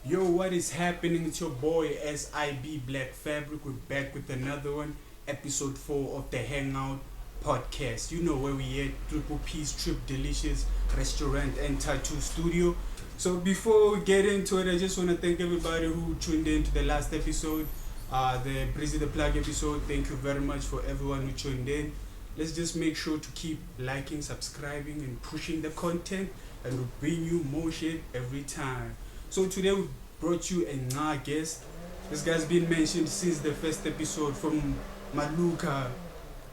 Yo, what is happening? It's your boy SIB Black Fabric. We're back with another one, episode 4 of the HangOut podcast. You know where we at, Triple P's Trip Delicious Restaurant and Tattoo Studio. So before we get into it, I just want to thank everybody who tuned in to the last episode, the Breezy the Plug episode. Thank you very much for everyone who tuned in. Let's just make sure to keep liking, subscribing, and pushing the content, and we'll bring you more shit every time. So today we brought you a Nga guest. This guy's been mentioned since the first episode, from Maluka,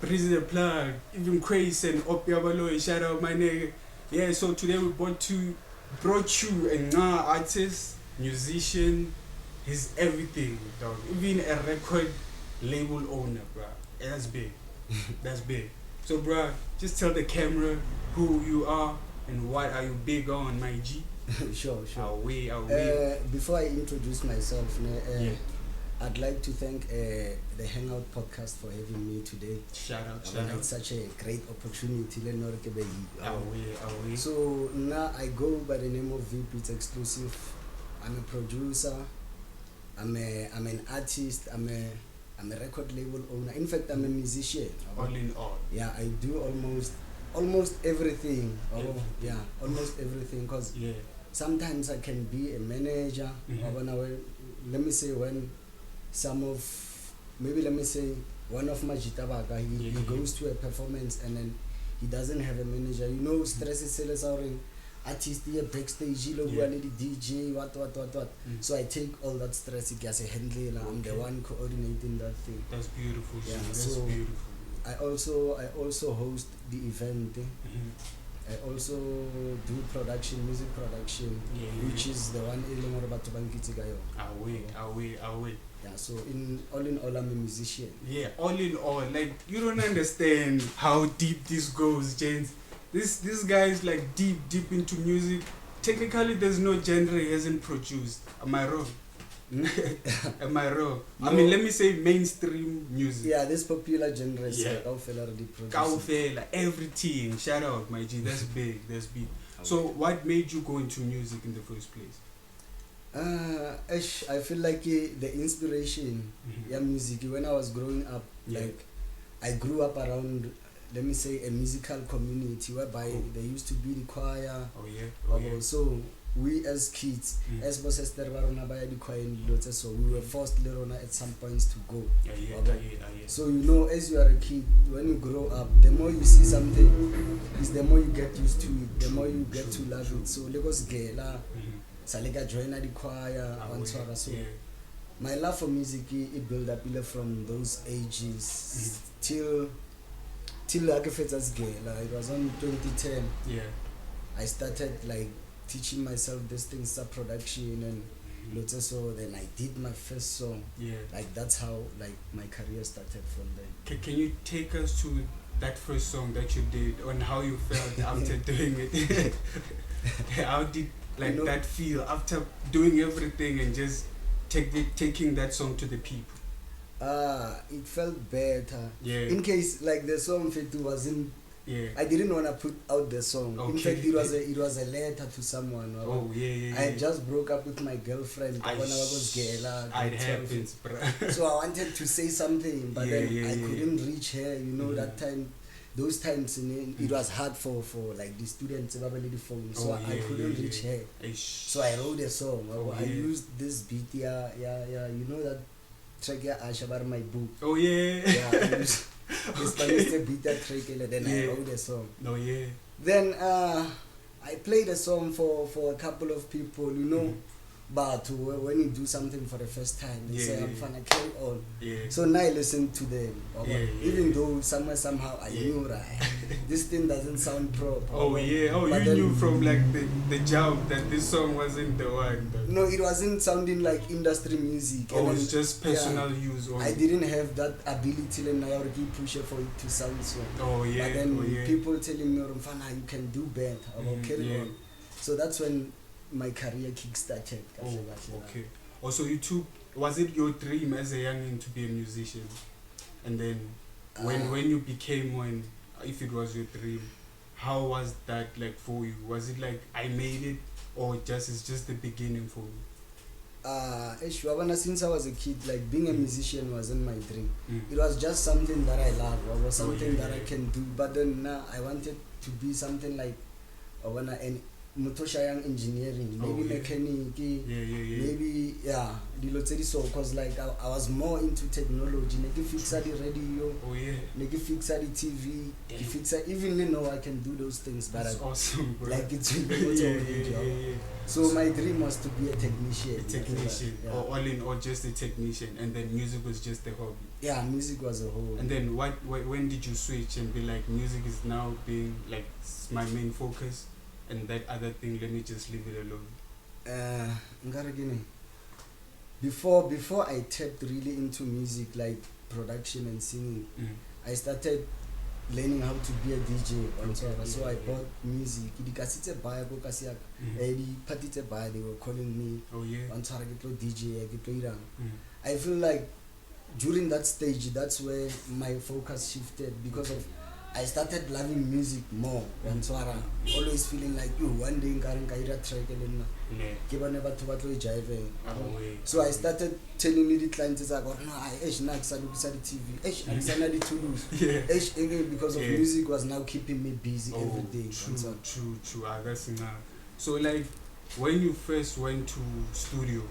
President Plug, even Craze and Opiabaloy. Shout out my nigga. Yeah, so today we brought you a Nga artist, musician, he's everything, dog. Even a record label owner, bruh. That's big. That's big. So bruh, just tell the camera who you are and what are you big on, my G. Sure. Away. Before I introduce myself, Yeah. I'd like to thank the Hangout podcast for having me today. Shout out. It's such a great opportunity. Away. So now I go by the name of VeeBeatsExclusive. I'm a producer. I'm an artist. I'm a record label owner. In fact, I'm a musician. All in all. Yeah, I do almost everything. Everything. Almost everything. Cause Yeah. sometimes I can be a manager. Let me say one of my jitabaka, he goes to a performance and then he doesn't have a manager. You know, stress is selling artist here backstage, DJ, what. So I take all that stress as a handler. I'm the one coordinating that thing. That's beautiful. Yeah, That's so beautiful. I also host the event. I also do music production, which is the one about Away. Yeah, so all in all, I'm a musician. Yeah, all in all, like, you don't understand how deep this goes, gents. This guy is like deep into music. Technically, there's no genre he hasn't produced. Am I wrong? Am I wrong? No. I mean, let me say mainstream music. Yeah, this popular genres. Yeah. Already produced. Kaufela, everything. Shout out, my G. That's big. So, what made you go into music in the first place? I feel like the inspiration, music. When I was growing up, like I grew up around, let me say, a musical community whereby there used to be the choir. Oh yeah. So we as kids, as bosses there were the choir in Lotte, so we were forced at some points to go. Yeah. So you know, as you are a kid, when you grow up, the more you see something, is the more you get used to it, the more you get to love it. So Lagos Gela. Salega join the choir so my love for music it built up from those ages till like it was on 2010. I started like teaching myself these things of production and so then I did my first song. Like that's how like my career started from there. Can you take us to that first song that you did, on how you felt after doing it? How did that feel after doing everything and just taking that song to the people? It felt better. Yeah. In case like the song Fetu wasn't. Yeah. I didn't want to put out the song. Okay. In fact, it was a letter to someone. Oh yeah. I just broke up with my girlfriend when I was gala. It happens, bro. So I wanted to say something, but then I couldn't reach her. You know that time. Those times it was hard for like the students to have the phone, so I couldn't reach her. So I wrote a song. I used this beat, you know that track about my book. Oh yeah. I used this beat that track and then I wrote a song. Oh yeah. Then I played a song for a couple of people, you know. But when you do something for the first time, they say, I'm gonna carry on. So now I listen to them. Even though somehow I knew, right, this thing doesn't sound proper. Oh yeah. Oh, but you knew from like the jump that this song wasn't the one. No, it wasn't sounding like industry music. Oh, it's just personal use. Only. I didn't have that ability and I already push it for it to sound so. Oh yeah. But then people telling me, Rumfana, you can do better. Carry on. So that's when my career kick-started. Okay. Also, was it your dream as a youngin to be a musician? And then when you became one, if it was your dream, how was that like for you? Was it like I made it, or it's just the beginning for you? Since I was a kid, like being a musician wasn't my dream. It was just something that I love, or was something that I can do. But then now I wanted to be something like Mutoshayang engineering, maybe mechanic, maybe so because like I was more into technology. Niki fix the radio, niki fix the TV, fix even though I can do those things, but that's awesome, bro. like it's So my dream was to be a technician. Or all in all just a technician, and then music was just a hobby. Yeah, music was a hobby. And then when did you switch and be like, music is now being like my main focus, and that other thing, let me just leave it alone? Before I tapped really into music, like production and singing, I started learning how to be a DJ on Twitter. So I bought music. They were calling me on Twitter, DJ. I feel like during that stage, that's where my focus shifted because of I started loving music more. Always feeling like one day so I started telling the clients because of music was now keeping me busy every day. True. That's enough. So like when you first went to studio,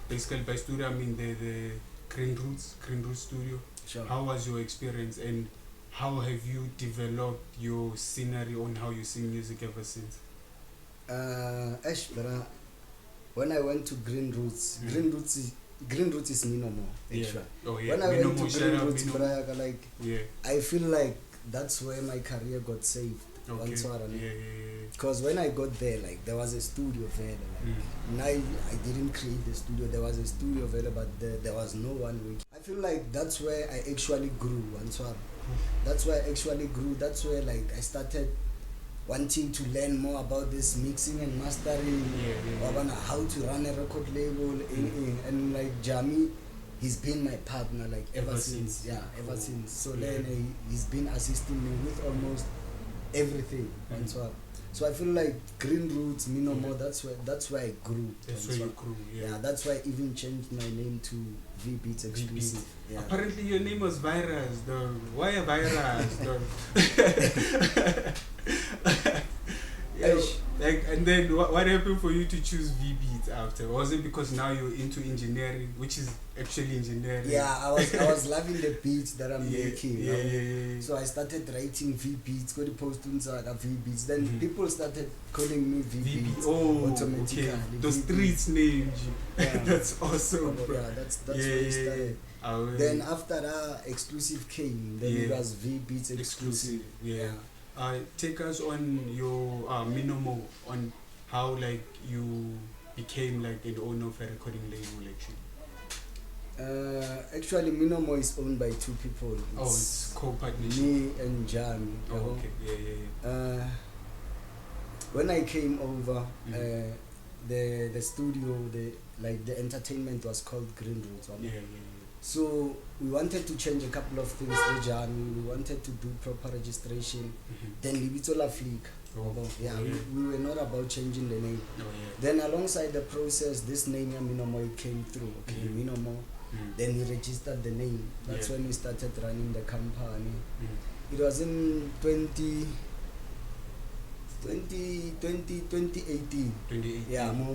basically by studio I mean the Green Roots studio. Sure. How was your experience, and how have you developed your scenery on how you sing music ever since? When I went to Green Roots is Minomo, actually. When I went to Green Roots, I feel like that's where my career got saved. Because when I got there, like there was a studio there. Now I didn't create the studio. There was a studio there, but there was no one working. I feel like that's where I actually grew. That's where I actually grew. That's where like I started wanting to learn more about this mixing and mastering, how to run a record label, and like Jamie, he's been my partner like ever since. Ever since. So then he's been assisting me with almost everything. So I feel like Green Roots, Minomo, that's where I grew. That's where you grew, that's why I even changed my name to VeeBeatsExclusive. Apparently your name was Virus, though. Why a Virus, though? Like, and then what happened for you to choose VeeBeats after? Was it because now you're into engineering, which is actually engineering? I was loving the beats that I'm making. So I started writing VeeBeats, go to post VeeBeats. Then people started calling me VeeBeats. Automatically. Those streets names. That's awesome. That's where it started. Then after that, Exclusive came. Then it was VeeBeatsExclusive. Take us on your Minomo, on how like you became like an owner of a recording label actually. Actually Minomo is owned by two people. It's co-partnership. Me and Jamie. When I came over, the studio, the entertainment was called Green Roots. So we wanted to change a couple of things with Jamie. We wanted to do proper registration. Then Libitola Flick. We were not about changing the name. Then alongside the process, this name Minomo came through. Minomo. Then we registered the name. That's when we started running the company. It was in 2018.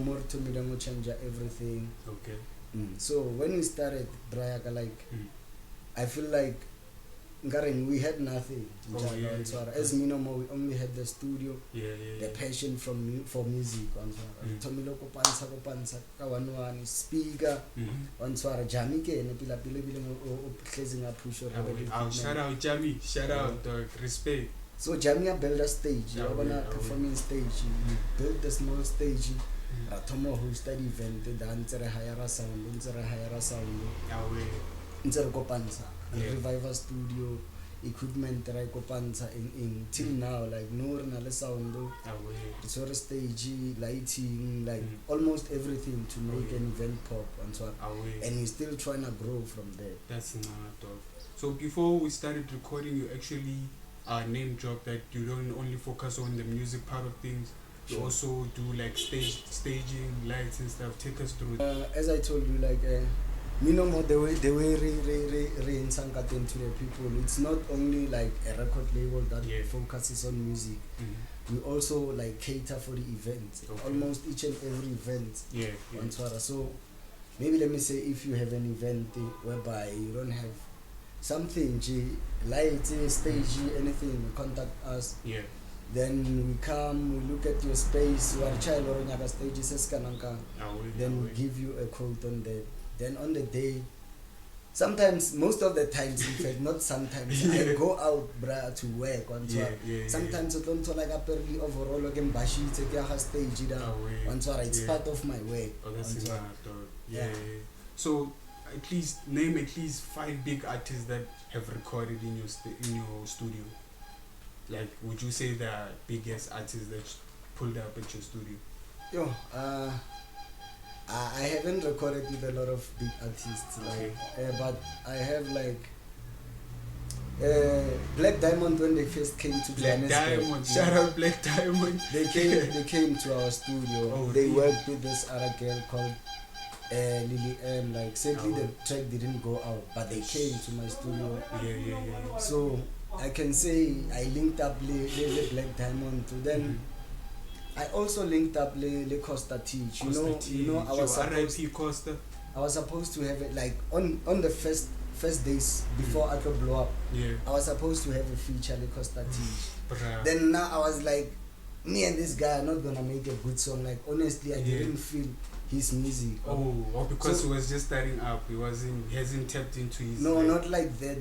More to me change everything. So when we started Brayaka, I feel like we had nothing. As Minomo, we only had the studio, the passion for music. Tomiloko pansa kawanwani speaker. Jamike shout out Jamie, shout out respect. So Jamia built a stage, performance stage, built a small stage. Tomo hosted event, the higher sound, Reviver studio, equipment that I copanza in till now, like no sound, sort of stage, lighting, like almost everything to make an event pop and so on. And we're still trying to grow from there. That's not tough. So before we started recording, you actually name dropped that you don't only focus on the music part of things. You also do like staging, lights and stuff. Take us through. As I told you, like me no more the way re to the people. It's not only like a record label that focuses on music. We also like cater for the event. Almost each and every event. On Twara. So maybe let me say if you have an event whereby you don't have something, lights, stage, anything, contact us. Then we come, we look at your space, you are child or on stages, then we give you a quote on that. Then on the day, sometimes, most of the times, in fact, not sometimes, I go out to work on tour. Sometimes I don't like apparently overall again bashi take a stage on tour. It's part of my work. So at least name at least 5 big artists that have recorded in your studio. Like, would you say the biggest artists that pulled up at your studio? I haven't recorded with a lot of big artists, but I have like Black Diamond when they first came to Johannesburg. Shout out Black Diamond. They came to our studio. They worked with this other girl called Lily M. Like sadly the track didn't go out, but they came to my studio. So I can say I linked up Le Black Diamond to them. I also linked up Le Costa Teach. You know, I was supposed to have it like on the first days before I could blow up. I was supposed to have a feature Le Costa Teach. Then now I was like, me and this guy are not gonna make a good song. Like honestly, I didn't feel his music. Because he was just starting up. He hasn't tapped into his. No, not like that.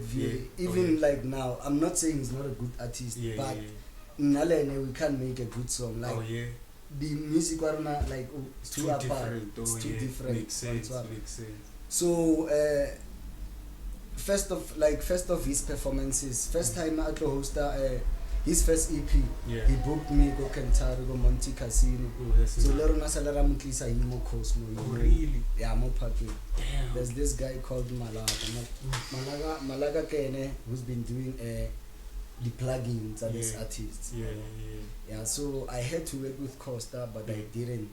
Even like now, I'm not saying he's not a good artist, but Nalene, we can't make a good song. Like the music are not like too apart. It's too different. Makes sense. So first of his performances, first time I host his first EP, he booked me go Kentari, go Monte Casino. So Lerona Salara Mutlisa Himo Cosmo. Really? Yeah, more package. Damn. There's this guy called Malaga Kene who's been doing the plugins and these artists. Yeah, so I had to work with Costa, but I didn't.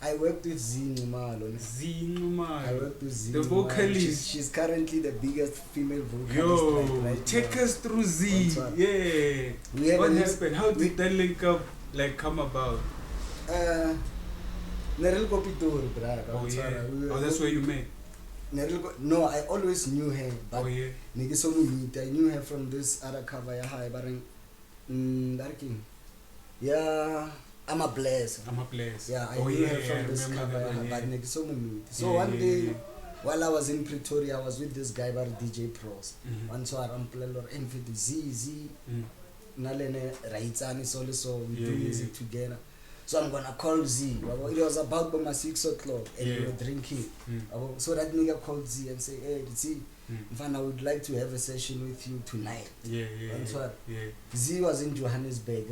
I worked with Zee Kwesta. I worked with Zee. The vocalist. She's currently the biggest female vocalist. Right take us through Zee. What happened? How did that link up come about? That's where you met. No, I always knew her, but I knew her from this other cover. I'm a bless. Yeah, I knew her from this cover. But so one day, while I was in Pretoria, I was with this guy by DJ Pros. And so I'm playing Zee. Nalene Raitsani Solo, so we do music together. So I'm gonna call Zee. It was about my 6 o'clock and we were drinking. So that nigga called Zee and say, hey Zee, I would like to have a session with you tonight. Zee was in Johannesburg,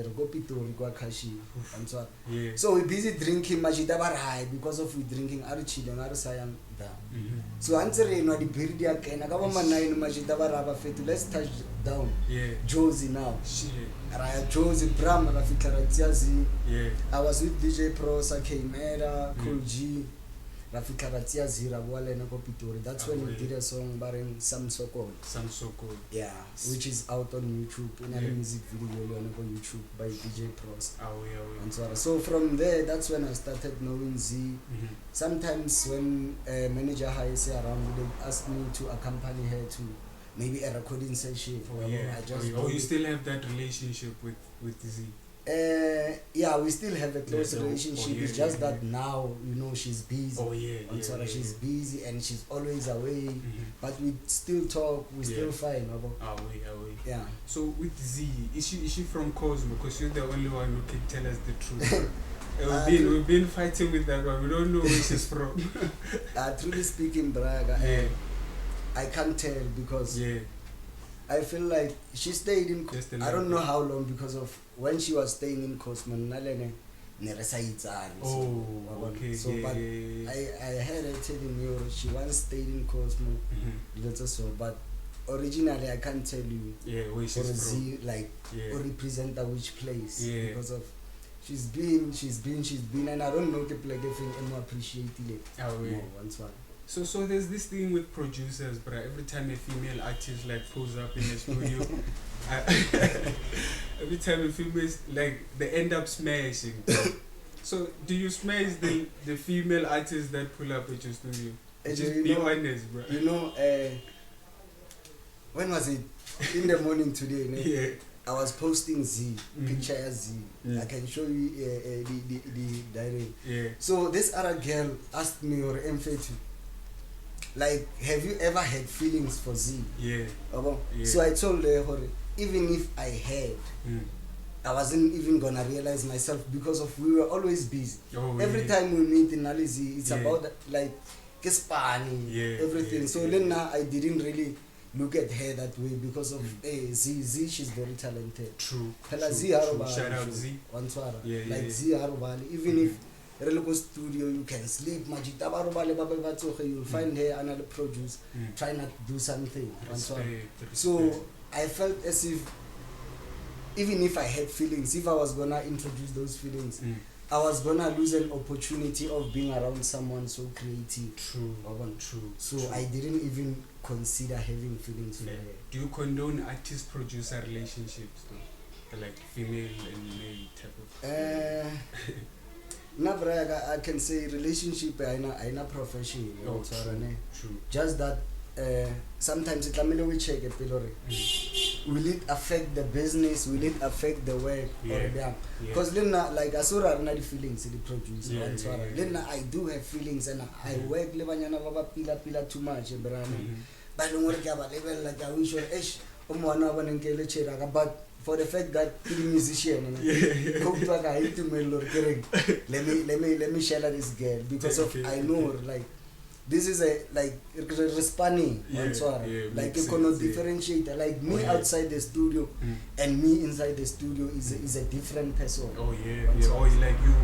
so we busy drinking because of we drinking Areece. So answering the period again, let's touch down. Josie now. Josie Bram Zee. I was with DJ Pros, Kemera, Cool G. That's when we did a song barring Some So Called. Yeah, which is out on YouTube in a music video on YouTube by DJ Pros. And so from there, that's when I started knowing Zee. Sometimes when a manager hires her around, they ask me to accompany her to maybe a recording session. You still have that relationship with Zee? Yeah, we still have a close relationship. It's just that now, she's busy. She's busy and she's always away. But we still talk. We still find. Yeah. So with Zee, is she from Cosmo? Because you're the only one who can tell us the truth. We've been fighting with that one. We don't know where she's from. Truly speaking, Braga, I can't tell because I feel like she stayed in. I don't know how long because of when she was staying in Cosmo. So, but I heard her telling you she once stayed in Cosmo. But originally I can't tell you where or she's from. Zee like Yeah. or represent which place because of she's been and I don't know the like if anyone appreciate it. Once one. So there's this thing with producers, but every time a female artist like pulls up in the studio, every time a female like they end up smashing. So do you smash the female artists that pull up at your studio? Just be honest, bro. You know, when was it? In the morning today, Yeah. I was posting Zee, picture of Zee. I can show you the diary. Yeah. So this other girl asked me or Mfetu, like, have you ever had feelings for Zee? Yeah. So I told her, even if I had, I wasn't even gonna realize myself because of we were always busy. Every time we meet in Alizi, it's about like everything. So then I didn't really look at her that way because of Zee, she's very talented. True. Shout out Zee. Like Zee Harubali. Even if Relico studio you can sleep, you'll find her another produce, try not to do something. So I felt as if even if I had feelings, if I was gonna introduce those feelings, I was gonna lose an opportunity of being around someone so creative. True. So I didn't even consider having feelings for her. Do you condone artist-producer relationships though? Like female and male type of I can say relationship I na profession. True. Just that sometimes it we check it. Will it affect the business? Will it affect the work? Because then like Asura are not the feelings the producer. Then I do have feelings and I work pila too much. But don't worry about level like I wish but for the fact that the musician let me share this girl because of I know like this is a like responding like you cannot differentiate like me outside the studio and me inside the studio is a different person. Or like you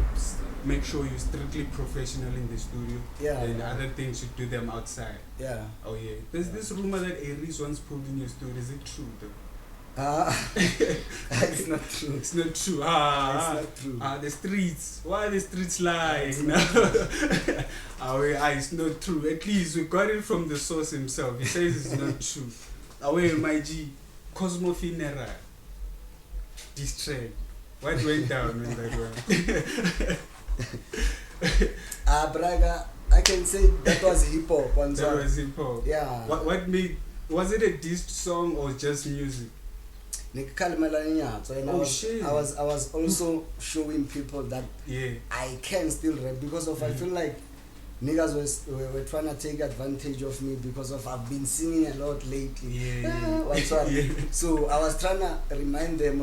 make sure you're strictly professional in the studio and other things you do them outside. There's this rumor that Areece once pulled in your studio. Is it true though? It's not true. It's not true. It's not true. The streets. Why the streets lying? It's not true. At least we got it from the source himself. He says it's not true. Away, my G. Cosmo Funeral. This trend. What went down in that one? Braga, I can say that was hip hop. That was hip hop. Yeah. What made? Was it a diss song or just music? I was also showing people that I can still rap because of I feel like niggas were trying to take advantage of me because of I've been singing a lot lately. So I was trying to remind them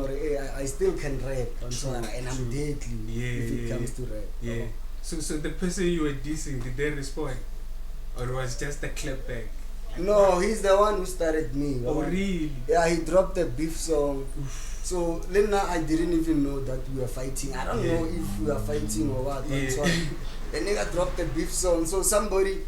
I still can rap and I'm deadly if it comes to rap. So the person you were dissing, did they respond? Or it was just a clap back? No, he's the one who started me. Oh, really? Yeah, he dropped the beef song. So Lena, I didn't even know that we were fighting. I don't know if we were fighting or what. The nigga dropped the beef song. So somebody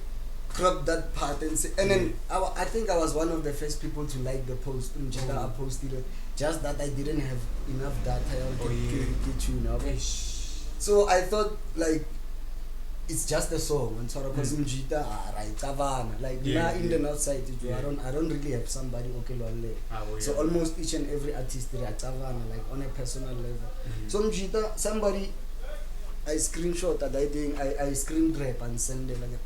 cropped that part and then I think I was one of the first people to like the post. I posted it. Just that I didn't have enough data to get you now. So I thought like it's just a song and sort of because like now in the north side I don't really have somebody so almost each and every artist like on a personal level. So somebody I screenshot that I screen grab and send it like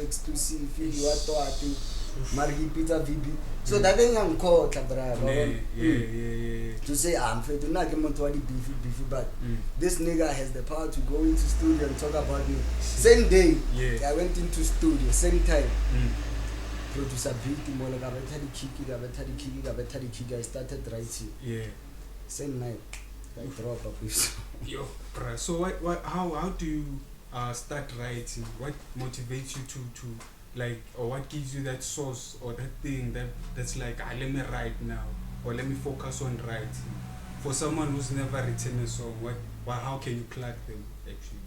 exclusive so that thing I'm caught to say I'm afraid to not get beefy but this nigga has the power to go into studio and talk about me. Same day I went into studio, same time producer beat him I started writing same night I drop a beef. Yo, bruh. So how do you start writing? What motivates you to like, or what gives you that source or that thing that's like, let me write now, or let me focus on writing? For someone who's never written a song, how can you plug them actually?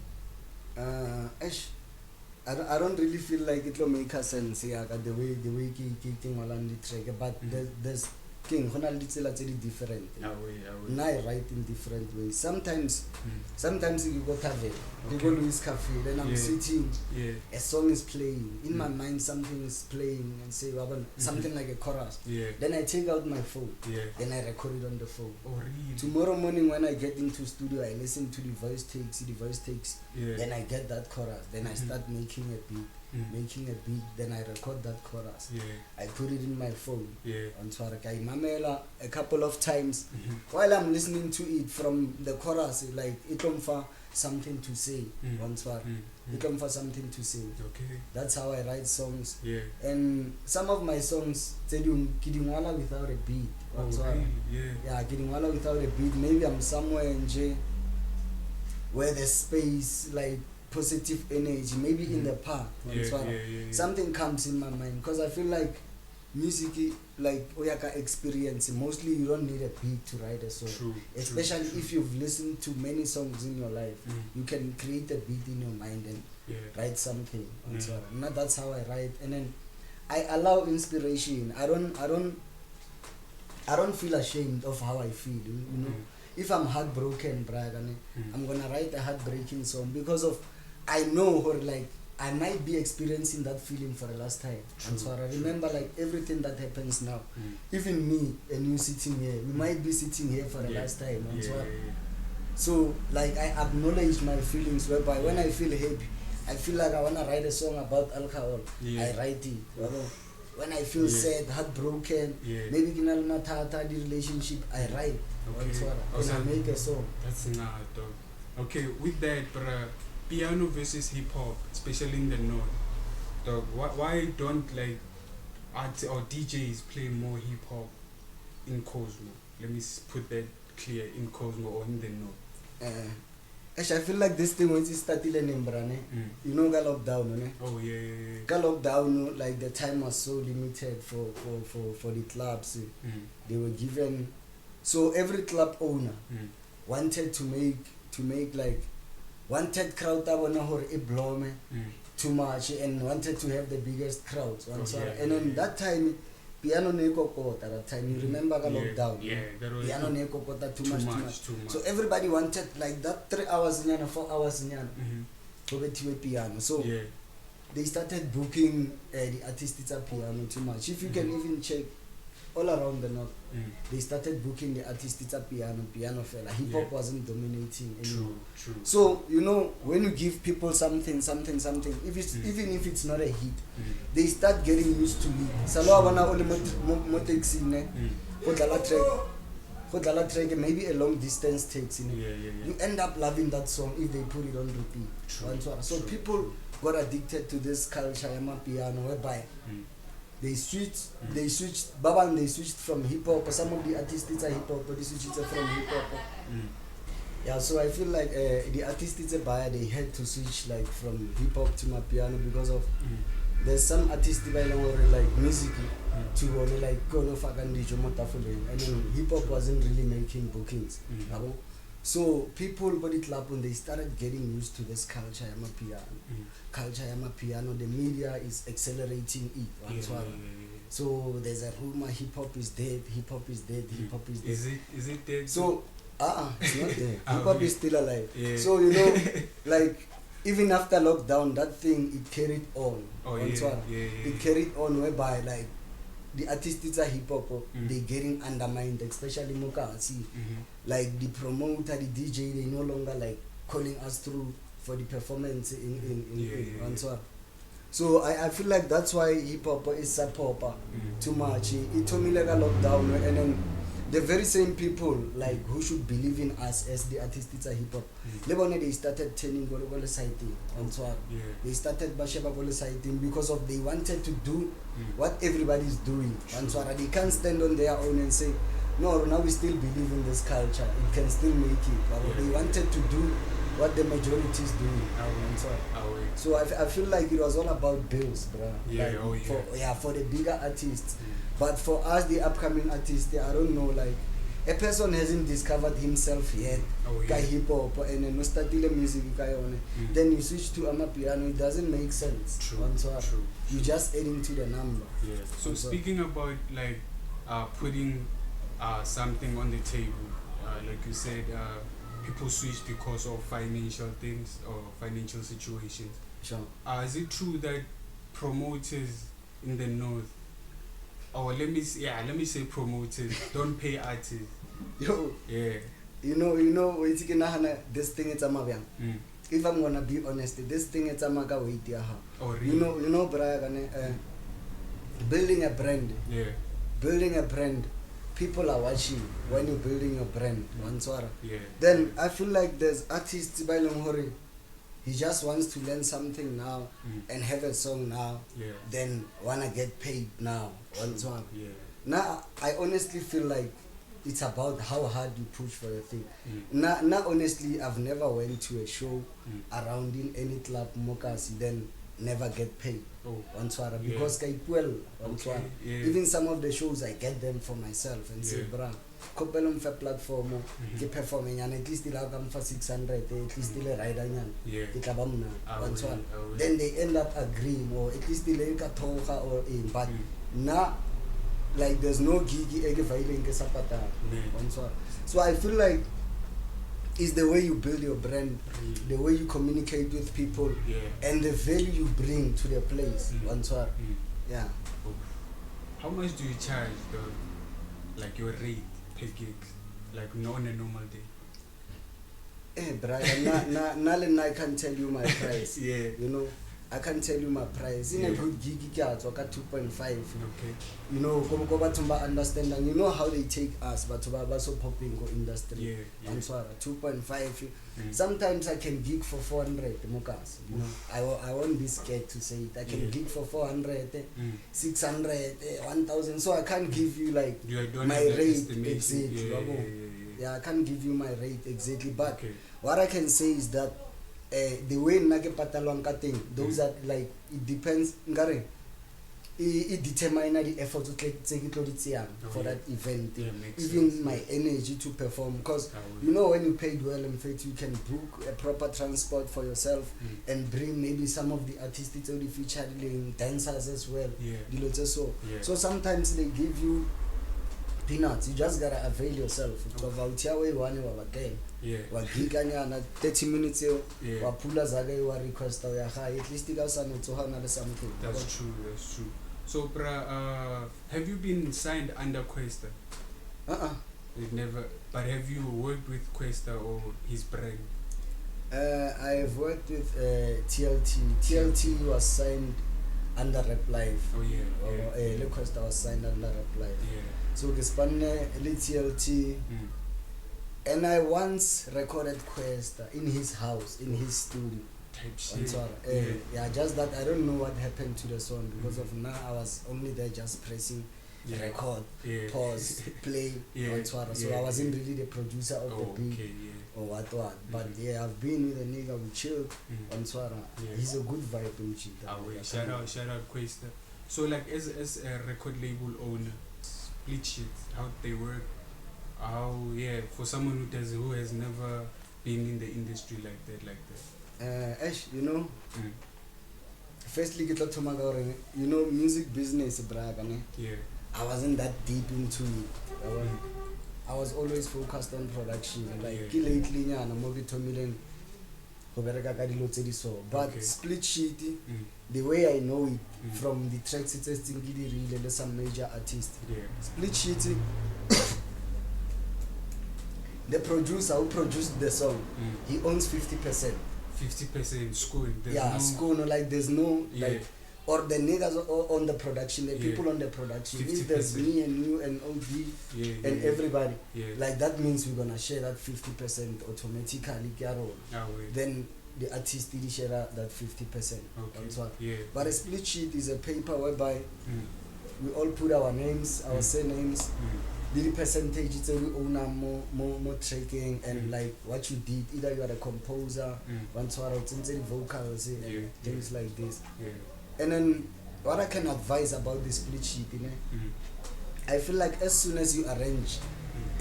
I don't really feel like it will make a sense, yeah, the way ke ngola the track, but there's king hona le tsela tse di different. I write in different ways. Sometimes you go tavern, you go Louis Cafe, then I'm sitting, a song is playing in my mind, something is playing, and say something like a chorus. Then I take out my phone, then I record it on the phone. Really? Tomorrow morning when I get into studio, I listen to the voice takes, then I get that chorus, then I start making a beat. Then I record that chorus. I put it in my phone. On Twaraka Mamela a couple of times while I'm listening to it from the chorus, like it come for something to say. On Twar. It come for something to say. Okay. That's how I write songs. And some of my songs tell you Kidingwala without a beat. Really? Yeah, Kidingwala without a beat. Maybe I'm somewhere in J where there's space, like positive energy, maybe in the park. Something comes in my mind because I feel like music, like oyaka experience, mostly you don't need a beat to write a song. Especially if you've listened to many songs in your life, you can create a beat in your mind and write something. Now that's how I write, and then I allow inspiration. I don't feel ashamed of how I feel. You know, if I'm heartbroken, I'm gonna write a heartbreaking song because of I know, or like I might be experiencing that feeling for the last time. And so I remember like everything that happens now. Even me and you sitting here, we might be sitting here for the last time. And so like I acknowledge my feelings, whereby when I feel happy, I feel like I wanna write a song about alcohol. I write it. When I feel sad, heartbroken, maybe kinal matata the relationship, I write. And I make a song. That's not dog. Okay, with that, piano versus hip hop, especially in the north, dog. Why don't like artists or DJs play more hip hop in Cosmo? Let me put that clear, in Cosmo or in the north. Actually, I feel like this thing once it started in Brane, you know, got lockdown, ne? Oh yeah. Got lockdown, like the time was so limited for the clubs. They were given, so every club owner wanted to make like wanted crowd too much and wanted to have the biggest crowds. And then that time, piano neko kota. That time you remember the lockdown. Piano neko kota too much. So everybody wanted like that 3 hours nyana, 4 hours nyana. Piano. So they started booking the artist's piano too much. If you can even check all around the north, they started booking the artist's piano fella. Hip hop wasn't dominating anymore. True. So you know, when you give people something, if it's even if it's not a hit, they start getting used to it. Salo wana ole moteksi ne, kodala track, maybe a long distance takes in it. You end up loving that song if they put it on repeat. So people got addicted to this culture yama piano, whereby they switched from hip hop. Some of the artists are hip hop, but they switched from hip hop. Yeah, so I feel like the artists buyer, they had to switch like from hip hop to my piano because of there's some artists like music to like go no fucking and then hip hop wasn't really making bookings. So people got it up when they started getting used to this culture yama piano. The media is accelerating it. So there's a rumor hip hop is dead. Is it dead? So it's not dead. Hip hop is still alive. So you know, like even after lockdown, that thing it carried on. It carried on, whereby like the artists are hip hop, they getting undermined, especially Mokasi. Like the promoter, the DJ, they no longer like calling us through for the performance in So I feel like that's why hip hop is so popular too much. It told me like a lockdown, and then the very same people like who should believe in us as the artists are hip hop. They started turning Gologolo sighting and so on. They started Basheba Golo sighting because of they wanted to do what everybody's doing. And so they can't stand on their own and say, no, now we still believe in this culture. It can still make it. But they wanted to do what the majority is doing. So I feel like it was all about bills, bro. For the bigger artists. But for us, the upcoming artists, I don't know, like a person hasn't discovered himself yet ka hip hop and no startile music ka yone, then you switch to amapiano, it doesn't make sense. True. You just adding to the number. Yeah. So speaking about like putting something on the table, like you said, people switch because of financial things or financial situations. Sure. Is it true that promoters in the north, or let me say promoters don't pay artists? Yo. Yeah. You know, this thing is a if I'm gonna be honest, this thing is a maga wait ya. Oh really? You know, Brian, building a brand. Yeah. Building a brand, people are watching when you're building your brand. Yeah. Then I feel like there's artists by Longhori. He just wants to learn something now and have a song now. Yeah. Then wanna get paid now. Yeah. Now I honestly feel like it's about how hard you push for your thing. Now honestly, I've never went to a show around in any club Mokasi then never get paid. Because even some of the shows I get them for myself and say, bra, kopelom for platform, ke performing and at least they'll come for 600, at least they'll ride on then they end up agreeing or at least they'll get toha or in, but now like there's no gigi so I feel like it's the way you build your brand, the way you communicate with people, and the value you bring to the place. Yeah. How much do you charge though? Like your rate per gig, like on a normal day? Brian, I can't tell you my price. Yeah. You know, I can't tell you my price. In a good gig, I got 2.5. Okay. You know, understand, and you know how they take us, but so popping go industry. Yeah. 2.5. Sometimes I can gig for 400 mokas. You know, I won't be scared to say it. I can gig for 400, 600, 1,000. So I can't give you like my rate exactly. Yeah, I can't give you my rate exactly. But what I can say is that the way nake patalwang ka teng, those are like, it depends ngare it determine the effort to take for that event. Even sense. My energy to perform, because you know when you paid well, in fact you can book a proper transport for yourself and bring maybe some of the artists that featuring dancers as well. So sometimes they give you peanuts, you just gotta avail yourself. Wa giganyana 30 minutes wa pula zaga wa request ya at least ka sana tsohana le something. That's true. So have you been signed under Kwesta? You've never, but have you worked with Kwesta or his brand? I have worked with TLT. TLT was signed under Rap Life. Le Kwesta was signed under Rap Life. So Gespanne le TLT. And I once recorded Kwesta in his house, in his studio. Just that I don't know what happened to the song because of now I was only there just pressing record, pause, play, so I wasn't really the producer of the beat or what. But I've been with a nigga, we chilled on Swara. He's a good vibe in Shout out Kwesta. So like as a record label owner, split shit, how they work. For someone who has never been in the industry like that. Ash, you know, firstly you know, music business, I wasn't that deep into it. I was always focused on production. Like lately, I'm more million. But split sheet, the way I know it from the tracks, it's really some major artists. Split sheet. The producer who produced the song, he owns 50%. 50% school. School. Like there's no like, or the niggas on the production, the people on the production. If there's me and you and OD and everybody, like that means we're gonna share that 50% automatically. Then the artist did share that 50%. But a split sheet is a paper whereby we all put our names, our surnames. The percentage is we own more tracking and like what you did. Either you are a composer, vocals and things like this. And then what I can advise about the split sheet, I feel like as soon as you arrange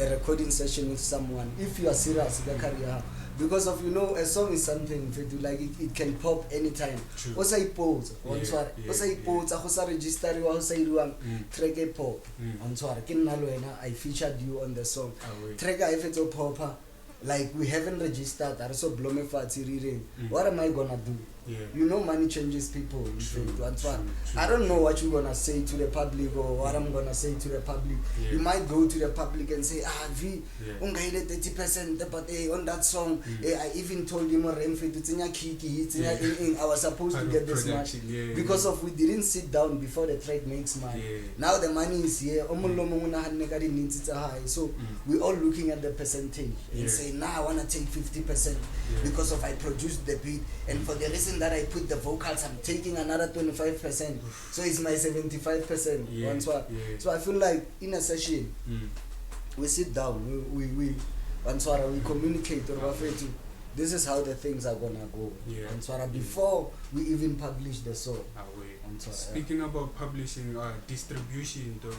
a recording session with someone, if you are serious with your career, because of, you know, a song is something like it can pop anytime. O sa ipotsa on tshwara, o sa ipotsa go sa register wa go sa iriwang track e pop on tshwara ke nna le wena, I featured you on the song. Track I fetso popa, like we haven't registered, are so blow me fatty reading. What am I gonna do? You know, money changes people. I don't know what you're gonna say to the public or what I'm gonna say to the public. You might go to the public and say, V, 30%, but on that song, I even told him, I was supposed to get this much. Because of we didn't sit down before the track makes money. Now the money is here. So we're all looking at the percentage and say, I wanna take 50% because of I produced the beat, and for the reason that I put the vocals, I'm taking another 25%. So it's my 75%. So I feel like in a session, we sit down, we communicate, this is how the things are gonna go. Before we even publish the song. Speaking about publishing, distribution though,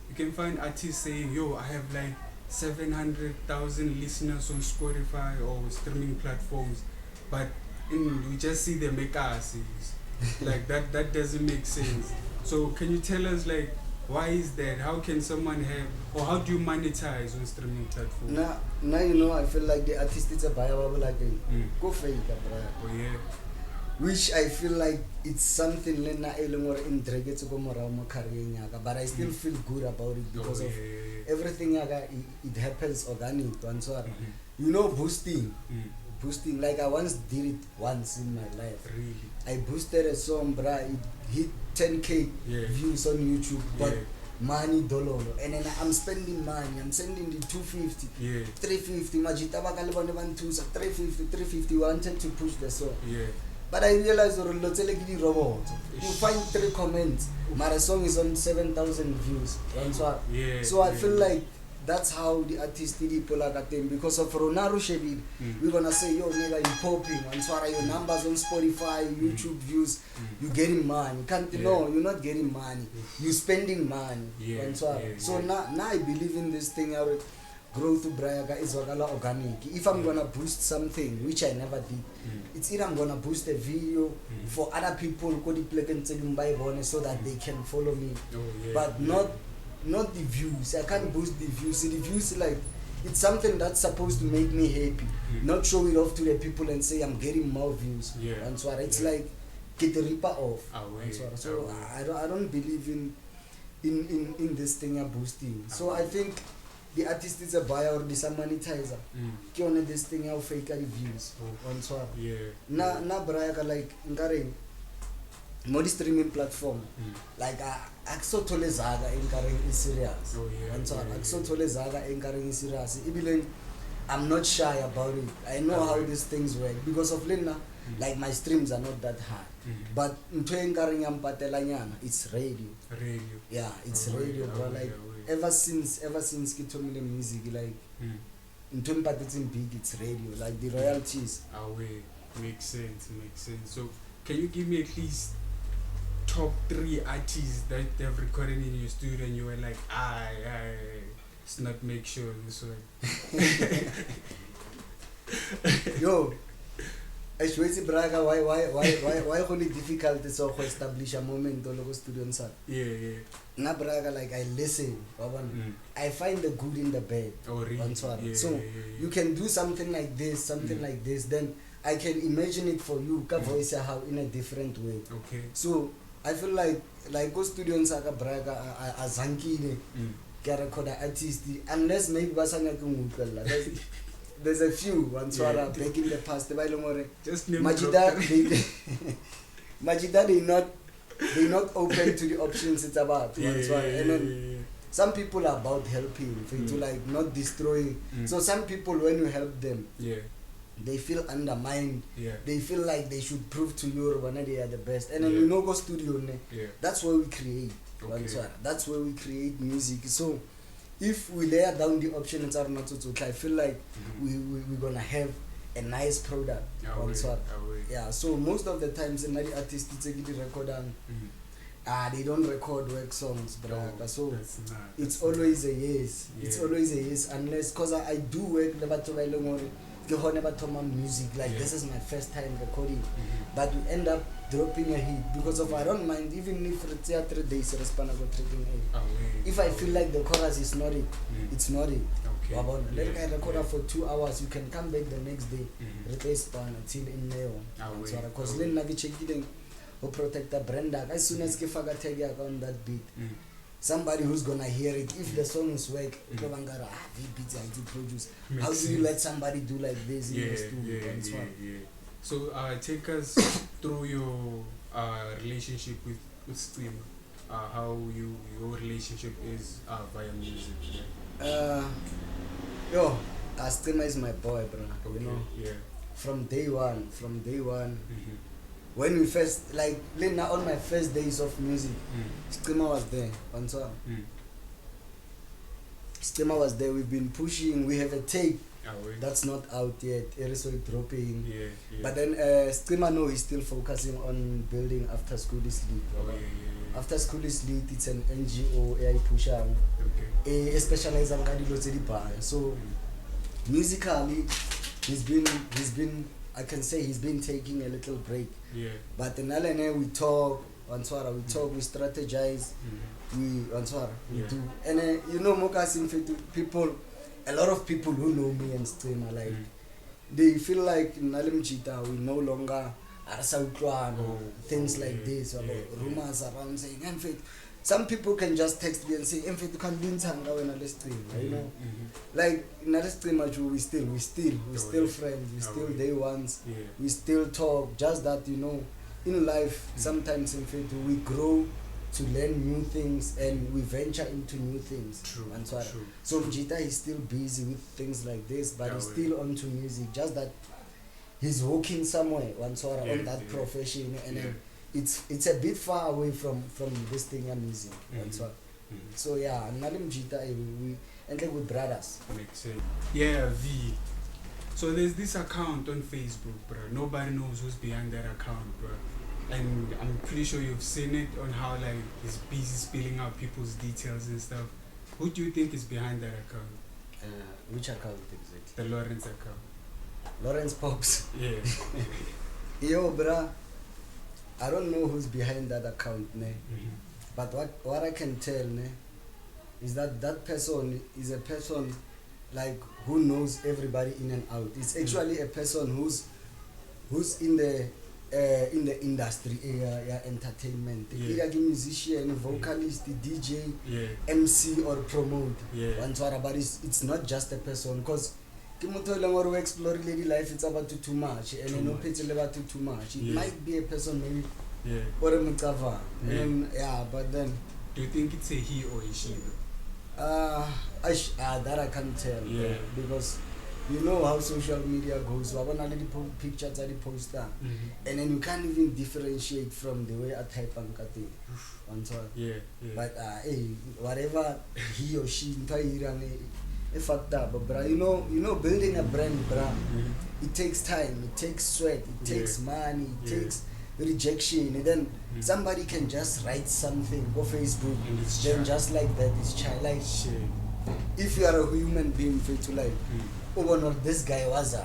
you can find artists saying, yo, I have like 700,000 listeners on Spotify or streaming platforms, but we just see the makers. Like that doesn't make sense. So can you tell us, like, why is that? How can someone have, or how do you monetize on streaming platforms? Now you know, I feel like the artist is a buyer like go fake, which I feel like it's something Lena Elmore in Dragets go more career, but I still feel good about it because of everything it happens organic. You know, boosting, like I once did it once in my life. Really? I boosted a song, it hit 10k views on YouTube, but money dollar, and then I'm spending money. I'm sending the 250, 350, Majita Bakalibon 350, wanted to push the song. But I realized you find 3 comments, my song is on 7,000 views. So I feel like that's how the artist did pull out them, because of Ronaro Shebid, we're gonna say, yo nigga, you popping, and so your numbers on Spotify, YouTube views, you getting money. No, you're not getting money, you spending money. So now I believe in this thing. Our growth to Brayaga is organic. If I'm gonna boost something, which I never did, it's either I'm gonna boost a video for other people so that they can follow me, but not the views. I can't boost the views. The views, like, it's something that's supposed to make me happy, not show it off to the people and say I'm getting more views. And so it's like get the ripper off. So I don't believe in this thing of boosting. So I think the artist is a buyer or this a monetizer. On this thing of fake views. Na Brayaga like Modi streaming platform, like Axotole Zaga encouraging is serious. Axotole Zaga encouraging is serious. I'm not shy about it. I know how these things work because of Lena. Like my streams are not that high, but it's radio. Yeah, it's radio, bro. Like ever since Kitomile music, like in big, it's radio. Like the royalties. Makes sense. So can you give me at least top 3 artists that they've recorded in your studio and you were like, let's not make sure this way? Yo, Ashwezi Braga, why only difficult to establish a moment on the studio? Na Braga, like I listen, I find the good in the bad. So you can do something like this, like this, then I can imagine it for you, voice how in a different way. So I feel like go studio in Saka Braga Azanki record artist, unless maybe there's a few back in the past. Just Majida they're not open to the options it's about. And then some people are about helping to like not destroying. So some people, when you help them, they feel undermined. They feel like they should prove to you when they are the best. And then we go studio. That's where we create. That's where we create music. So if we lay down the options are not to, I feel like we're gonna have a nice product. So most of the times another artist it's a record and They don't record work songs, brother. Oh, So that's not, it's that's always a yes. Yeah. It's always a yes, unless cause I do work never to never to my music. Like Yeah. this is my first time recording, Mhm. but we end up dropping a hit because of I don't mind even if it's 3 days respond go trading a. Ah, wait. If I feel like the chorus is not it, it's not it. Okay. Let I record yeah. for 2 hours. You can come back the next day. Mhm. Replace pan until in there. Ah, wait. Because Ah, then we check it who protect the brand. As soon as Kifaga tag on that beat, Mhm. somebody who's gonna hear it, if the song is work, beats I do produce. How do you let somebody do like this in the studio? Yeah. So take us through your relationship with stream. How your relationship is via music. Yeah. Streamer is my boy, bro. Okay. You know, Yeah. from day one. Mhm. When we first Lena on my first days of music, Mm. Streamer was there. Mm. Streamer was there. We've been pushing. We have a tape Ah, wait. that's not out yet. Areece will dropping. Yeah. But then Streamer no, he's still focusing on building After School is Lit. Oh, yeah. After School is Lit, it's an NGO AI pusher. Okay. Specialized on so musically he's been I can say he's been taking a little break. Yeah. But in Alene we talk, we strategize, Mhm. we Yeah. do. And you know, Mokasim people, a lot of people who know me and streamer, like, they feel like in Nalim Chita, we no longer are things like this, or rumors around saying, in fact, some people can just text me and say, in fact, you can do Hanga when I stream, you know? Like, in a streamer, we still friends, we still day ones, we still talk, just that, you know, in life, sometimes in fact, we grow to learn new things and we venture into new things. True. So Mjita is still busy with things like this, but he's still onto music, just that he's working somewhere on that profession, and then it's a bit far away from this thing I'm using. So yeah, Nalim Mjita, we and like with brothers. Makes sense. Yeah, V. So there's this account on Facebook, bro. Nobody knows who's behind that account, bro. And I'm pretty sure you've seen it on how like he's busy spilling out people's details and stuff. Who do you think is behind that account? Which account exactly? The Lawrence account. Lawrence Pops. Yeah. Yo, bruh, I don't know who's behind that account, ne? But what I can tell, ne, is that person is a person like who knows everybody in and out. It's actually a person who's in the industry, entertainment, either musician, vocalist, DJ, MC or promote. But it's not just a person, because we explore lady life, it's about too much, and you know too much. It might be a person maybe or a cover. But then do you think it's a he or a she? That I can't tell. Because you know how social media goes. I want to pictures at the poster, and then you can't even differentiate from the way I type and cut it. But hey, whatever he or she fucked up, but you know, building a brand, it takes time, it takes sweat, it takes money, it takes rejection, and then somebody can just write something on Facebook, then just like that, it's childlike. If you are a human being, to like, this guy was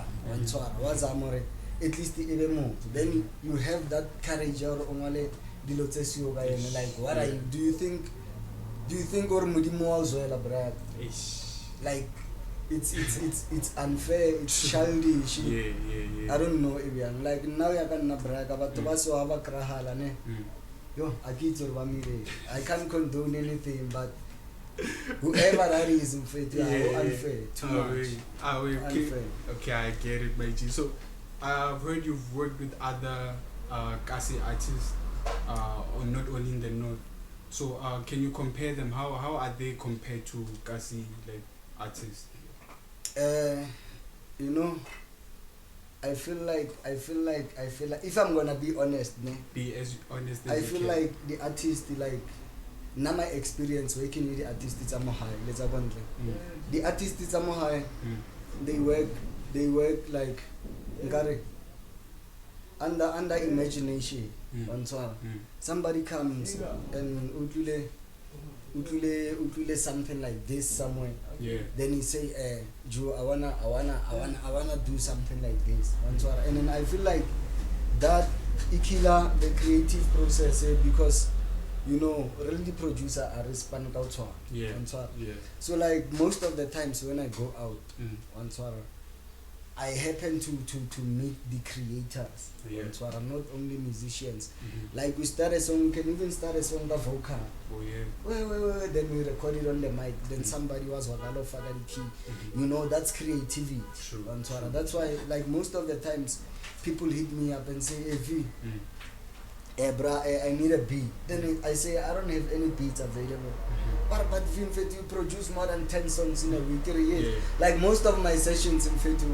more, at least even more. Then you have that courage or like, what are you? Do you think or Mudimo as well, brother? Like, it's unfair, it's childish. I don't know, even like now I can't brag about Tobaso Hava Krahala. Yo, I can't condone anything, but whoever that is unfair, unfair, too much. Unfair. Okay, I get it, my G. So I've heard you've worked with other Kasi artists, or not only in the north. So can you compare them? How are they compared to Kasi like artists? You know, I feel like if I'm gonna be honest, Be as honest as I you feel can. like the artist, like now my experience working with the artists is high. Let's have one. The artists is high. They work like under imagination. somebody comes and utlile something like this somewhere. Then he say, Joe, I wanna do something like this. And then I feel like that ikila the creative process because really the producer are responding out. So like most of the times when I go out, I happen to meet the creators. Not only musicians. Like we start a song, we can even start a song the vocal. Then we record it on the mic. Then somebody was wakalo faka the key. That's creativity. That's why like most of the times people hit me up and say, hey V, I need a beat. Then I say I don't have any beats available. But in fact you produce more than 10 songs in a week. Like most of my sessions in fact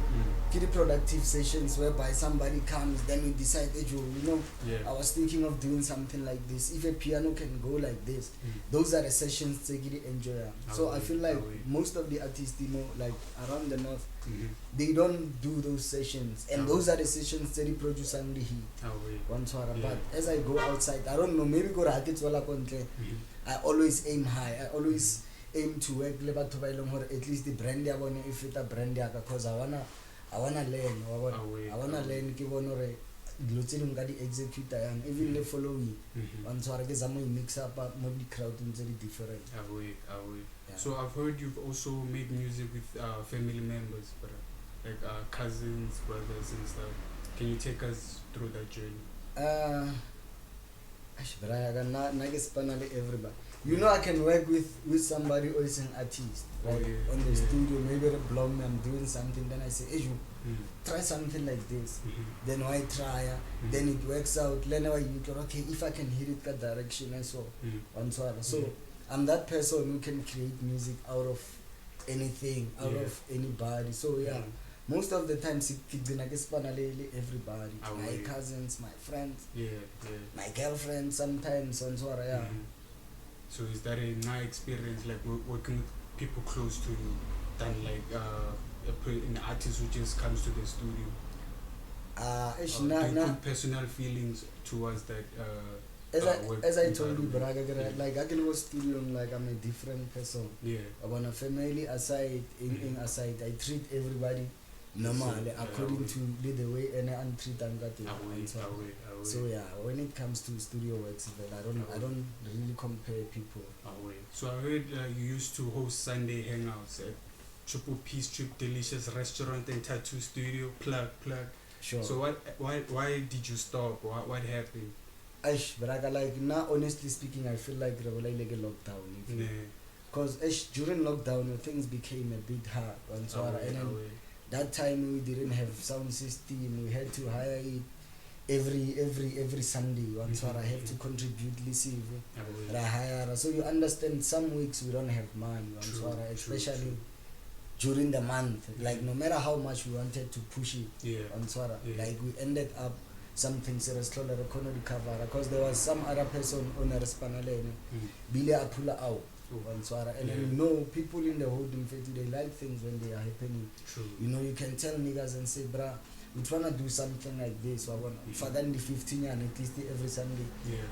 pretty productive sessions whereby somebody comes, then we decide, I was thinking of doing something like this. If a piano can go like this, those are the sessions they really enjoy. So I feel like most of the artists, like around the north, they don't do those sessions, and those are the sessions they produce only here. But as I go outside, I don't know, maybe go I always aim high. I always aim to work at least the brand if it's a brand because I wanna learn. I wanna learn the executor and even the following. Mix up the crowd and different. So I've heard you've also made music with family members, like cousins, brothers and stuff. Can you take us through that journey? Everybody. I can work with somebody who is an artist, on the studio, maybe they blow me, I'm doing something, then I say, hey, try something like this. Then I try, then it works out, then I okay, if I can hit it that direction and so on. So I'm that person who can create music out of anything, out of anybody. So most of the times it's everybody, my cousins, my friends, my girlfriend sometimes, So is that a nice experience, like working with people close to you, than like an artist who just comes to the studio? Do you put personal feelings towards that? As I told you, like I can go studio like I'm a different person. I want a family aside, aside, I treat everybody normally according to the way any treat and that. So when it comes to studio works, I don't really compare people. So I heard you used to host Sunday hangouts at Triple Peace Trip Delicious Restaurant and Tattoo Studio. Plug. Sure. So why did you stop? What happened? But like now, honestly speaking, I feel like like a lockdown. Because during lockdown, things became a bit hard. And that time we didn't have sound system. We had to hire it every Sunday. I have to contribute. So you understand, some weeks we don't have money. Especially during the month. Like no matter how much we wanted to push it. Like we ended up something serious recover because there was some other person on a respanalene. Bila apula out. And then people in the hood in fact they like things when they are happening. You can tell niggas and say, bruh, we tryna do something like this. For then the 15 and at least every Sunday.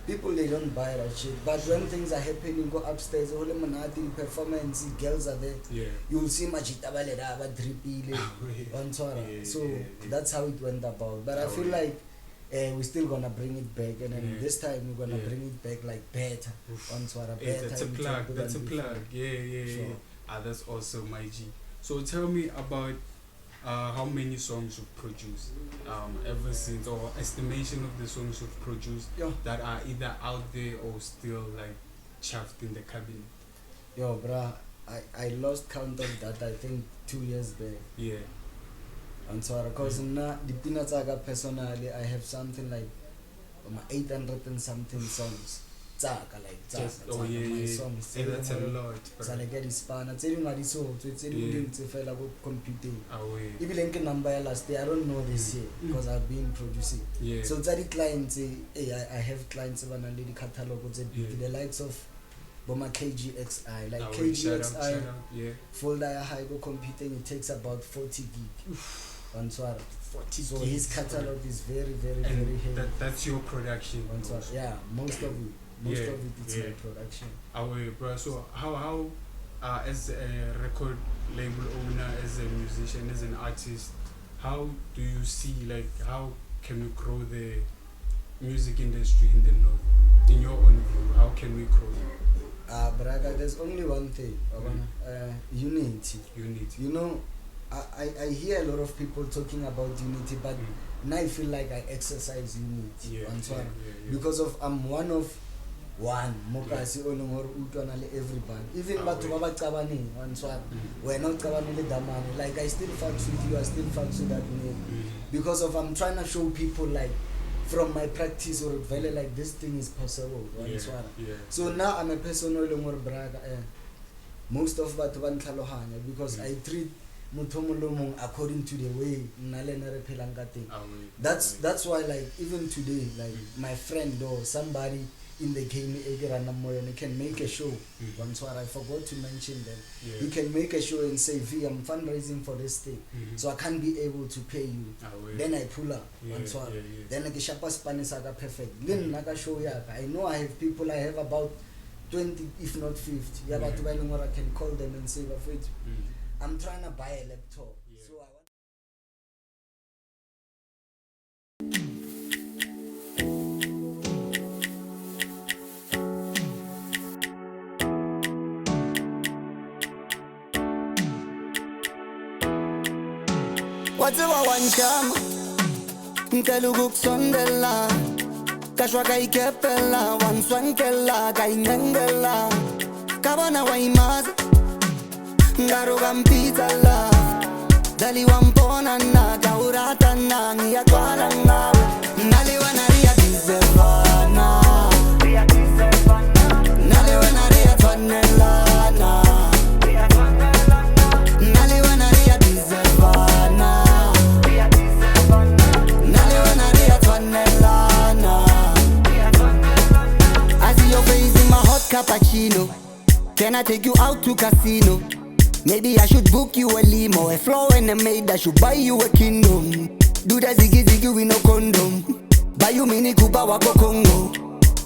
People they don't buy that shit. But when things are happening, go upstairs, all the manati performance, girls are there. You will see Majita Balera, So that's how it went about. But I feel like we're still gonna bring it back, and then this time we're gonna bring it back like better. That's a plug. Sure. That's awesome, my G. So tell me about how many songs you've produced ever since, or estimation of the songs you've produced that are either out there or still like chaffed in the cabinet. Yo, bruh, I lost count of that. I think 2 years back. Because now the peanuts I got personally, I have something like 800 and something songs. My songs. That's a lot. So I get Spana. Tell you what so it's computing. Even number last day, I don't know this year because I've been producing. So the clients I have clients when I lead the catalog the likes of Boma KGXI, like KGXI folder high go computing, it takes about 40 gig. 40 So gigs, his catalog is very, very, and very heavy. that's your production. Also. Yeah, most of it. Most Yeah, of it is yeah. my production. Bro. So how as a record label owner, as a musician, as an artist, how do you see, like, how can we grow the music industry in the North? In your own view, how can we grow it? Braga, there's only one thing. Unity. Unity. You know, I hear a lot of people talking about unity, but now I feel like I exercise unity. Because of I'm one of one. Mokasi olongor utwana le everybody. Even batho ba ba qabane one swap. We're not qabane le damane. Like I still fucks with you, I still fucks with that name. Because of I'm trying to show people like from my practice or value like this thing is possible. So now I'm a person olongor braga. Most of batho ba ntlhalohanya because I treat motho according to the way nalena re phelang ka teng. That's why like even today like my friend or somebody in the game can make a show. Once what I forgot to mention them. You can make a show and say, V, I'm fundraising for this thing, so I can't be able to pay you. Then I pull up. Then I get Spanish perfect. Then I show I know I have people. I have about 20, if not 50. I can call them and say, I'm trying to buy a laptop. So I want. What's the one jam? Nkalugu sondela, kashwa kai kepela, wan swankela, kai nengela, kabana waimaza, ngaro gampita la, dali wampona na, kaurata na, ngiyakwana na, nali wanaria dizevana, nali wanaria twanela na. Cappuccino, can I take you out to casino? Maybe I should book you a limo, a floor and a maid, I should buy you a kingdom. Do the ziggy ziggy with no condom. Buy you mini Cuba wako Congo.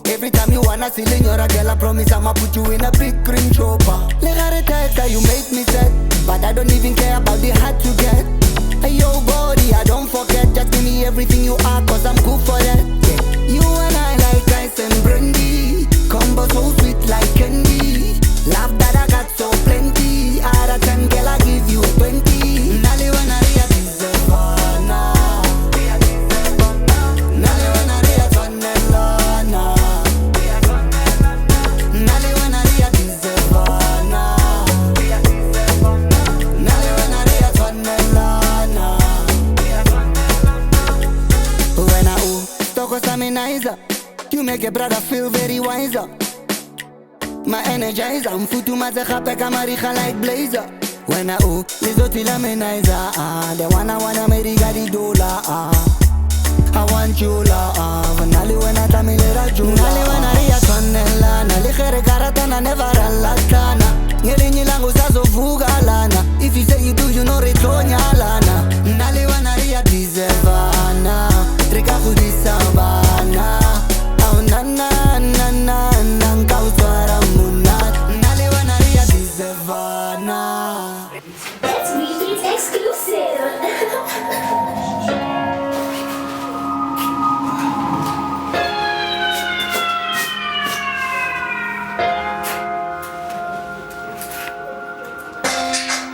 Every time you wanna see in your girl, I promise I'ma put you in a big green chopper. Legareteka, you make me sad, but I don't even care about the hat you get. Hey yo body, I don't forget, just give me everything you are, cause I'm good for that. Yeah. You and I like ice and brandy, combo so sweet like candy. Love that I got so plenty. Out of 10, girl, I give you a 20. Nali wana ria dizevana, nali wana ria twanelana, nali wana ria dizevana, nali wana ria twanelana. When I toko saminizer, you make a brother feel very wiser. My energizer, mfutu mazechape kamaricha like blazer. When I lizoti lamenizer, the one I wanna marry got the dollar. I want you Vanali when I tell me little jula. Nali when I ria tonella, nali khere karatana never alatana. Ngelinyi langu sazo vuga lana. If you say you do, you know retonya lana. Nali when I ria dizevana, trika kudisabana. Oh na na na na na nkautwara munat. Nali when I ria dizevana. That's VeeBeatsExclusive.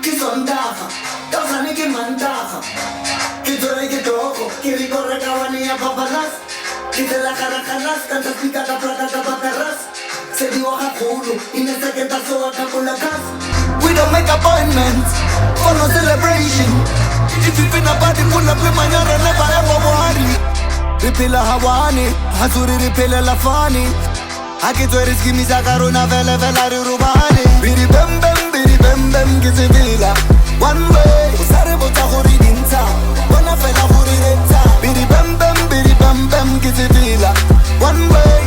Kisondaja, causani que mandaja. Kitore que toco, que ricorre cabanilla papalas. Quite la cara caras, canta picada plata tapaperras. Se dibuja culo, y no sé qué pasó acá con la casa. We don't make appointments for no celebration. If you feel a party, pull up in mañana, never ever worry. Ripila Hawani, Hazuri ripila la fani. Aquí tú eres que me sacaron a vela rubani. Biri bem bem, que se vila. One way, usare bota hori dinta. Wana fela hori renta. Biri bem bem, que se vila. One way,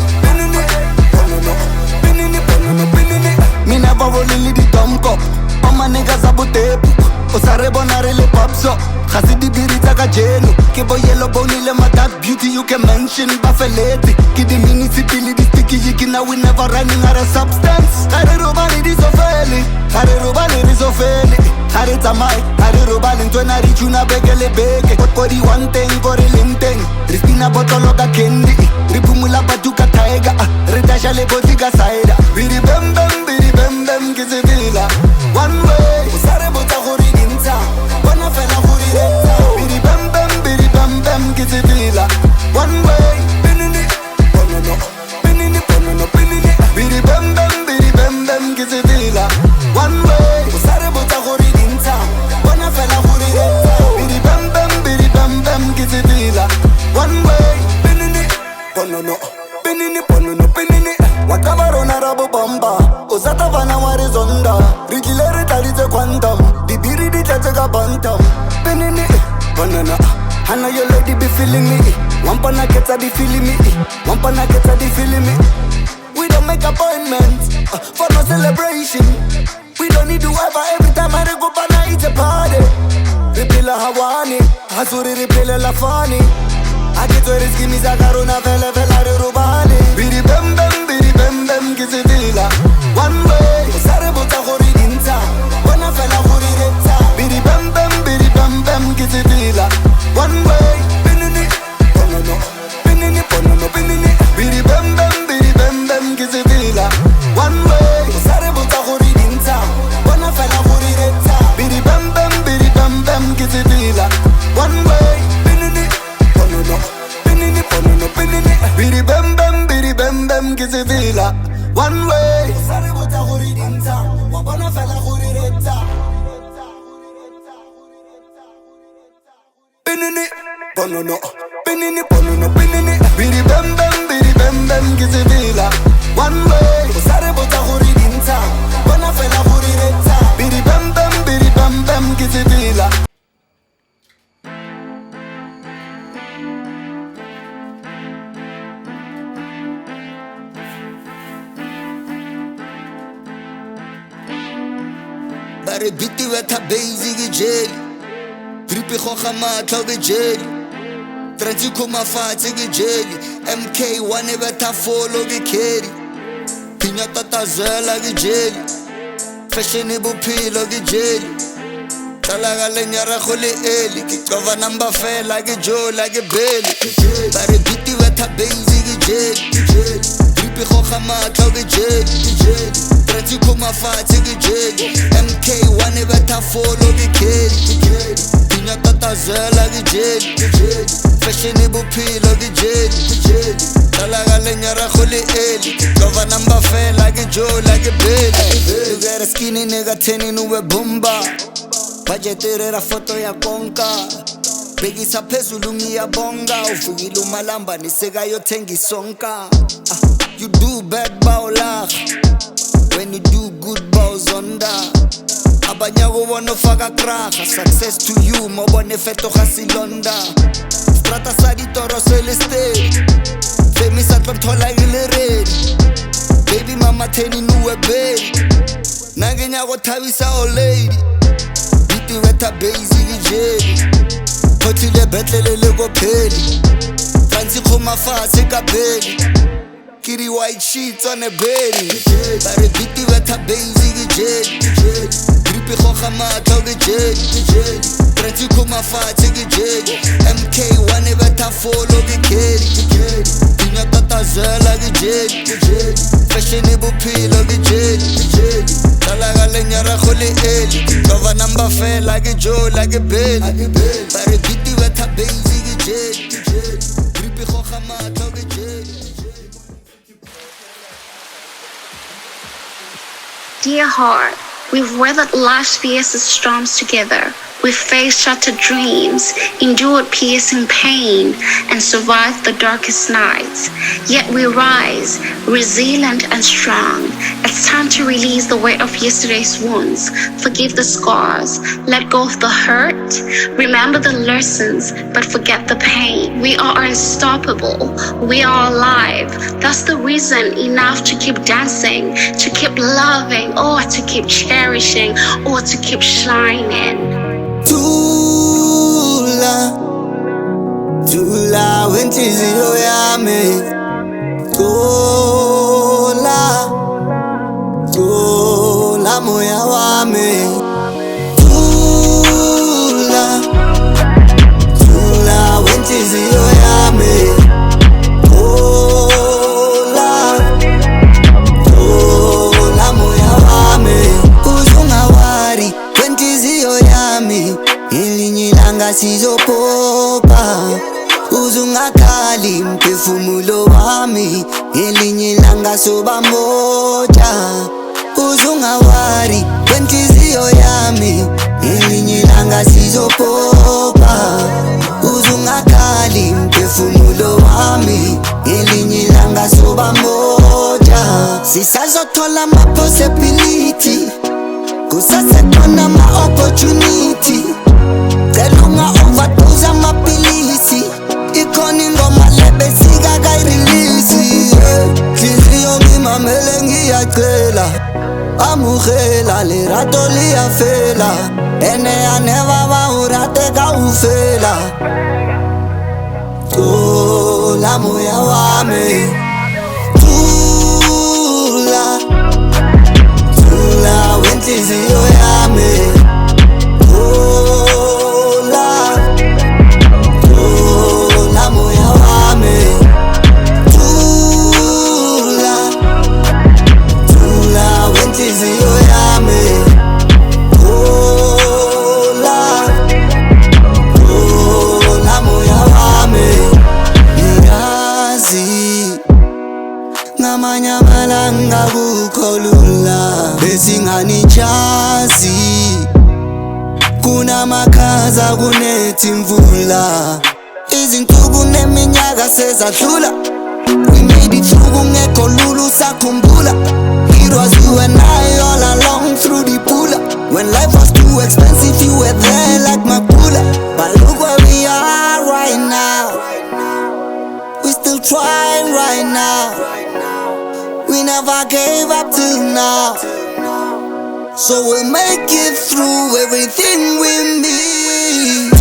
me never rolling the dumb cup. All my niggas are botepu. Usare bonare le pop so. ga se dibiri tsa ka jeno ke bo yellow bone le ma that beauty you can mention ba felete ke di municipality di sticky yiki now we never running out of substance ga re robale di so fele ga re robale di so fele ga re tsamai ga re robale ntwena re tuna beke le beke ko di one thing ko re leng teng re spina botolo ka candy re phumula batho ka tiger re dasha le boti ka side bidi bam bam ke se bila one way o sa re botsa gore dintsha bona fela gore retsa bidi bam bam ke se bila one way binini bonono binini bidi bam bam ke se bila one way o sa re botsa gore dintsha bona fela gore retsa bidi bam bam ke se bila one way binini bonono binini wakabarona rabo bomba osata vana wa rezonda ritile re talitse quantum dibiri di tlatse ka bantam binini banana I know your lady be feeling me wampana ketsa di feeling me wampana ketsa di feeling me we don't make appointments for no celebration we don't need to ever every time I go bana it's a party ripila hawani hasuri ripila la fani akitwe riski mizakaruna vele re rubani bidi bam bam kizidila one way usare bota gori dinta bona fela gori retsa bidi bam bam kizidila one way binini bonono binini bidi bam bam kizidila one way usare bota gori dinta bona fela gori retsa bidi bam bam kizidila one way binini bonono binini bidi bam bam kizidila one way usare bota gori dinta bona fela gori retsa binini bonono binini bidi bam bam kizidila one way usare bota gori dinta bona fela gori retsa bidi bam bam kizidila bare biti wetha basic jelly tripe khoga matla be jelly transi khoma fatse ke jelly MK1 wetha follow ke carry pinya tatazela ke jelly fashion e bophelo ke jelly talaga lenyara go le eli ke cover number fela ke jola ke belly bare biti wetha basic jelly tripe khoga matla ke jelly transi khoma fatse ke jelly MK1 wetha follow ke carry pinya tatazela ke jelly fashion e bophelo ke jelly talaga lenyara go le eli cover number fela ke jola ke belly you got a skinny nigga turning uwe bomba bajeterera foto ya konka bekisa phezulu ngiyabonga uvukile umalamba niseka yothenga isonka you do bad bawla when you do good bawzonda abanyako bona ufaka kraga success to you mobone feto gasilonda strata sa ditoro celeste femisa tlothola ile ready baby mama teni nuwe baby nangenya go thabisa o lady biti wetha basic jelly photile betlele le go pheli fancy khoma fase ka belly kiri white sheets on a belly bare biti wetha basic jelly gripe khoga matla ke jelly fancy khoma fase ke jelly MK1 wetha follow ke carry pinya tatazela ke jelly fashion e bophelo ke jelly talaga lenyara go le eli cover number fela ke jola ke belly bare biti wetha basic jelly gripe khoga matla ke jelly. Dear heart, we've weathered life's fiercest storms together. We've faced shattered dreams, endured piercing pain, and survived the darkest nights. Yet we rise, resilient and strong. It's time to release the weight of yesterday's wounds. Forgive the scars, let go of the hurt. Remember the lessons, but forget the pain. We are unstoppable. We are alive. That's the reason enough to keep dancing, to keep loving, or to keep cherishing, or to keep shining. Too Thula wenhliziyo yami Thula moya wami Thula wenhliziyo yami Thula moya wami Uzungawari wenhliziyo yami Elinye ilanga sizopopa Uzungakhali mphefumulo wami Elinye ilanga soba moja Uzungawari wenhliziyo yami Elinye ilanga sizopopa Uzungakhali mphefumulo wami Elinye ilanga soba moja Sisazothola ama-possibility Kusasekhona ama-opportunity Celunga overdose amapilisi Ikhona ingoma lebesika kayirelease Nhliziyo ngimamele ngiyacela Amukela lerato liyafela Ene aneva bahurate kawufela Thula moya wami Thula wenhliziyo yami Thula moya wami Thula wenhliziyo yami Thula moya wami Ngiyazi ngamanye amalanga akukho lula besinganijazi kunamakhaza kunethi imvula izinsuku neminyaka sezadlula we made it through kungekho lula usakhumbula it was you and I all along through the puller when life was too expensive you were there like my cooler but look where we are right now we still trying right now we never gave up till now so we'll make it through everything we meet